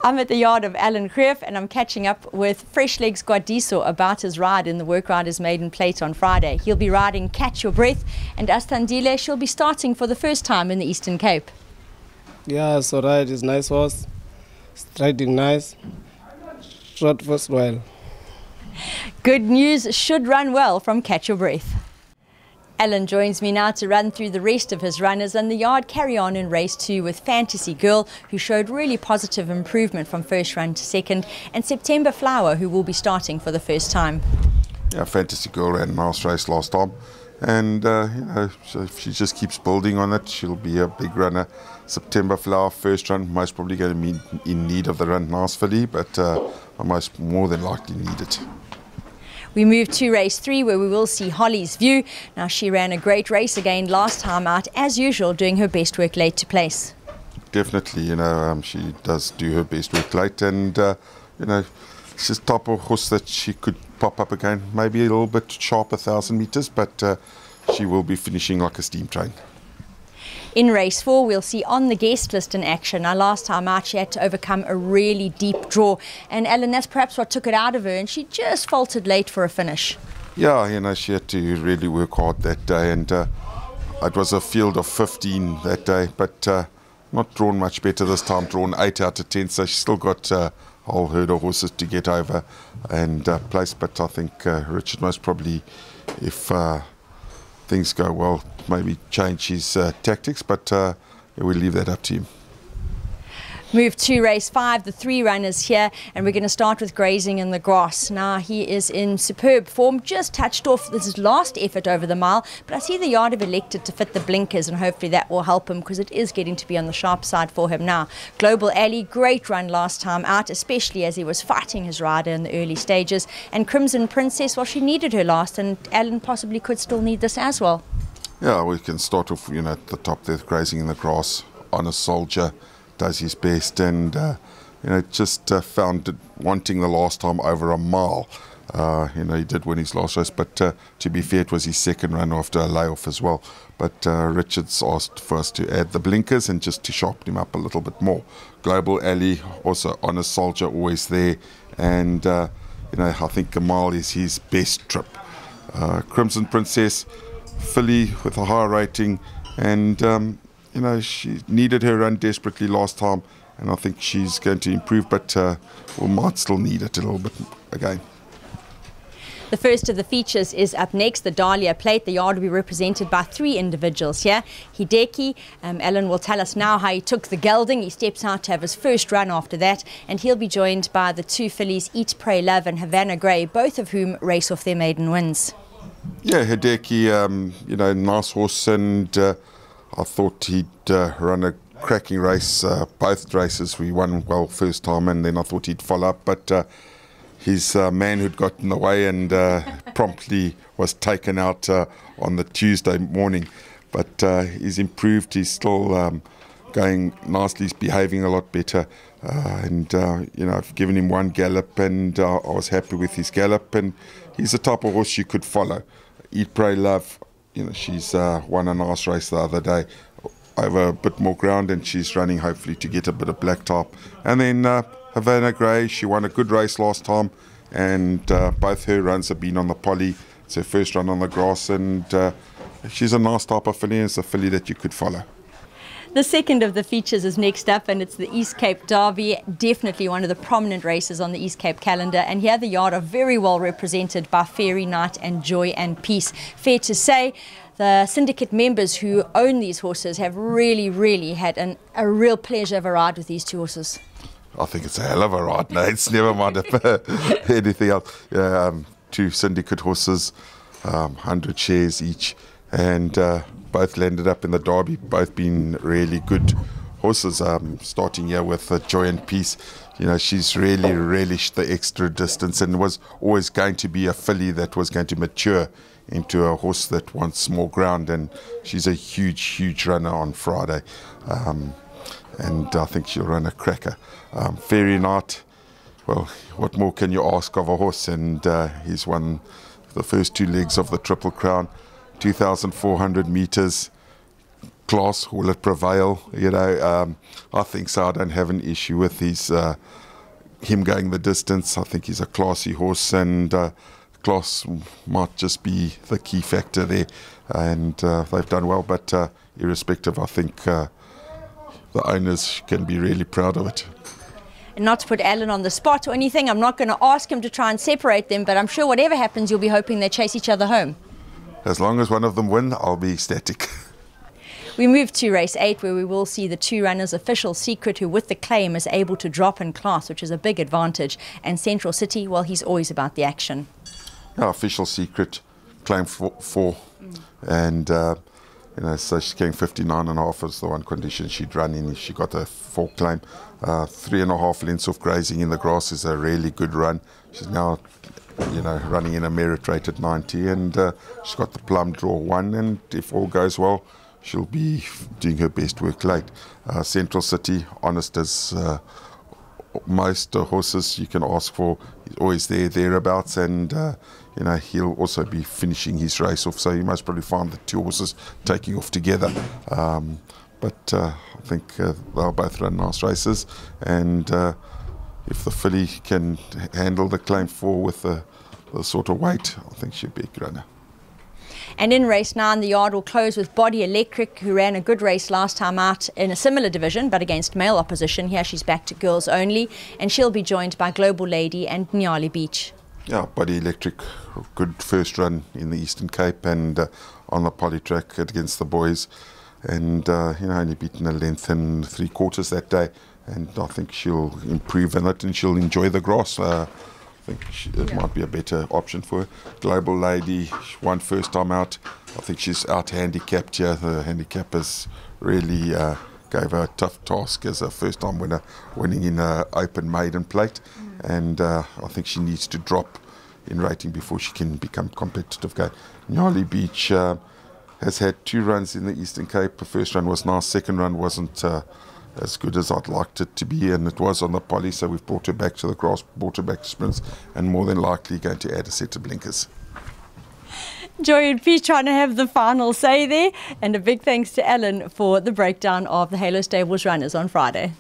I'm at the yard of Alan GREEFF and I'm catching up with Fresh Legs Gwadiso about his ride in the Work Riders Maiden Plate on Friday. He'll be riding Catch Your Breath, and Astandile, she'll be starting for the first time in the Eastern Cape. Yeah, so ride is nice horse, riding nice, short first while. Good news, should run well from Catch Your Breath. Alan joins me now to run through the rest of his runners, and the yard carry on in race 2 with Fantasy Girl, who showed really positive improvement from first run to second, and September Flower, who will be starting for the first time. Yeah, Fantasy Girl ran a nice race last time, and so if she just keeps building on it, she'll be a big runner. September Flower, first run, most probably going to be in need of the run nice filly, but most more than likely need it. We move to race 3, where we will see Holly's View. Now, she ran a great race again last time out, as usual, doing her best work late to place. Definitely, she does do her best work late, and she's the type of horse that she could pop up again, maybe a little bit sharper 1,000 metres, but she will be finishing like a steam train. In race 4, we'll see On the Guest List in action. Now, last time out, she had to overcome a really deep draw. And Alan, that's perhaps what took it out of her, and she just faltered late for a finish. Yeah, she had to really work hard that day, and it was a field of 15 that day, but not drawn much better this time, drawn 8 out of 10, so she's still got a whole herd of horses to get over and place. But I think Richard most probably, if things go well, maybe change his tactics, but we'll leave that up to him. Move to race 5, the 3 runners here, and we're going to start with Grazing in the Grass. Now, he is in superb form, just touched off this is last effort over the mile, but I see the yard have elected to fit the blinkers, and hopefully that will help him, because it is getting to be on the sharp side for him now. Global Alley, great run last time out, especially as he was fighting his rider in the early stages. And Crimson Princess, well, she needed her last, and Alan possibly could still need this as well. Yeah, we can start off, at the top there, Grazing in the Grass. Honest Soldier does his best, and just found it wanting the last time over a mile. He did win his last race, but to be fair, it was his second run after a layoff as well. But Richard's asked for us to add the blinkers and just to sharpen him up a little bit more. Global Alley, also Honest Soldier, always there, and I think a mile is his best trip. Crimson Princess, filly with a high rating, and she needed her run desperately last time, and I think she's going to improve, but might still need it a little bit again. The first of the features is up next, the Dahlia Plate. The yard will be represented by 3 individuals here. Hideki, Alan will tell us now how he took the gelding. He steps out to have his first run after that, and he'll be joined by the 2 fillies, Eat, Pray, Love and Havana Grey, both of whom race off their maiden wins. Yeah, Hideki, nice horse, and I thought he'd run a cracking race. Both races we won well first time, and then I thought he'd follow up, but his manhood got in the way and promptly was taken out on the Tuesday morning. But he's improved, he's still going nicely, he's behaving a lot better, and I've given him 1 gallop, and I was happy with his gallop, and he's the type of horse you could follow. Eat, Pray, Love, she's won a nice race the other day over a bit more ground, and she's running hopefully to get a bit of black top. And then Havana Grey, she won a good race last time, and both her runs have been on the poly. It's her first run on the grass, and she's a nice type of filly, and it's a filly that you could follow. The second of the features is next up, and it's the East Cape Derby, definitely one of the prominent races on the East Cape calendar. And here the yard are very well represented by Fairy Night and Joy and Peace. Fair to say, the syndicate members who own these horses have really had a real pleasure of a ride with these 2 horses. I think it's a hell of a ride, no, it's never mind anything else. 2 syndicate horses, 100 shares each, and both landed up in the Derby, both been really good horses. Starting here with Joy and Peace, she's really relished the extra distance, and was always going to be a filly that was going to mature into a horse that wants more ground, and she's a huge runner on Friday, and I think she'll run a cracker. Fairy Night, well, what more can you ask of a horse, and he's won the first 2 legs of the Triple Crown, 2,400 metres, class, will it prevail? You know, I think so. I don't have an issue with him going the distance. I think he's a classy horse, and class might just be the key factor there. And they've done well, but irrespective, I think the owners can be really proud of it. And not to put Alan on the spot or anything, I'm not going to ask him to try and separate them, but I'm sure whatever happens, you'll be hoping they chase each other home. As long as one of them win, I'll be ecstatic. We move to race 8, where we will see the 2 runners, Official Secret, who with the claim is able to drop in class, which is a big advantage, and Central City, well, he's always about the action. Yeah, Official Secret, claim 4, and you know, so she's getting 59.5 is the one condition she'd run in. She got a 4 claim. 3.5 lengths of grazing in the grass is a really good run. She's now, you know, running in a merit rate at 90, and she's got the plum draw 1, and if all goes well, she'll be doing her best work late. Central City, honest as most horses you can ask for, he's always thereabouts, and you know, he'll also be finishing his race off, so you must probably find the 2 horses taking off together. But I think they'll both run nice races, and if the filly can handle the claim 4 with the sort of weight, I think she'll be a good runner. And in race 9, the yard will close with Body Electric, who ran a good race last time out in a similar division, but against male opposition. Here she's back to girls only, and she'll be joined by Global Lady and Nyali Beach. Yeah, Body Electric, good first run in the Eastern Cape, and on the poly track against the boys, and you know, only beaten a length and 3/4 that day, and I think she'll improve in it, and she'll enjoy the grass. I think it might be a better option for her. Global Lady, she won first time out. I think she's out handicapped here. The handicappers really gave her a tough task as a first time winner, winning in an open maiden plate, and I think she needs to drop in rating before she can become competitive. Nyali Beach has had 2 runs in the Eastern Cape. The first run was nice, second run wasn't as good as I'd liked it to be, and it was on the poly, so we've brought her back to the grass, brought her back to sprints, and more than likely going to add a set of blinkers. Joy and Peace trying to have the final say there, and a big thanks to Alan for the breakdown of the Halo Stables runners on Friday.